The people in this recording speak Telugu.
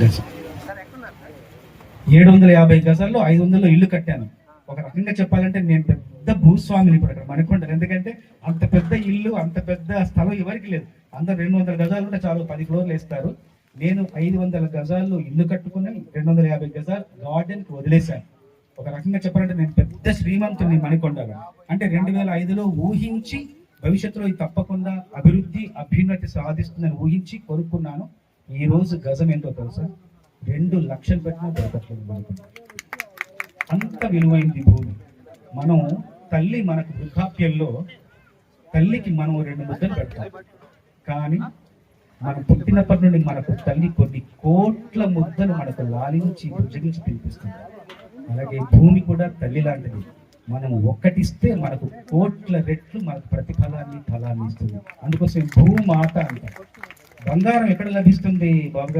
గజం 750 గజాల్లో 500లో ఇల్లు కట్టాను. ఒక రకంగా చెప్పాలంటే నేను పెద్ద భూస్వామిని ఇప్పుడు అక్కడ మణికొండలు. ఎందుకంటే అంత పెద్ద ఇల్లు, అంత పెద్ద స్థలం ఎవరికి లేదు. అందరు 200 గజాలు ఉంటే చాలు, 10 ఫ్లోర్లు వేస్తారు. నేను 500 గజాల్లో ఇల్లు కట్టుకుని 250 గజాలు గార్డెన్కి వదిలేశాను. ఒక రకంగా చెప్పాలంటే నేను పెద్ద శ్రీమంతుని మణికొండలో. అంటే 2005లో ఊహించి భవిష్యత్తులో ఇది తప్పకుండా అభివృద్ధి అభ్యున్నతి సాధిస్తుందని ఊహించి కొనుక్కున్నాను. ఈ రోజు గజం ఏంటో తెలుసా? 2 లక్షలు పెట్టినా దొరకట్లేదు మణికొండ. అంత విలువైంది భూమి. మనం తల్లి మనకు వృద్ధాప్యంలో తల్లికి మనం 2 ముద్దలు పెడతాం, కానీ మనం పుట్టినప్పటి నుండి మనకు తల్లి కొన్ని కోట్ల ముద్దలు మనకు లాలించి భుజగించి తినిపిస్తుంది. అలాగే భూమి కూడా తల్లి లాంటిది. మనం ఒక్కటిస్తే మనకు కోట్ల రెట్లు మనకు ప్రతిఫలాన్ని ఫలాన్ని ఇస్తుంది. అందుకోసం భూమాత అంటారు. బంగారం ఎక్కడ లభిస్తుంది బాబు?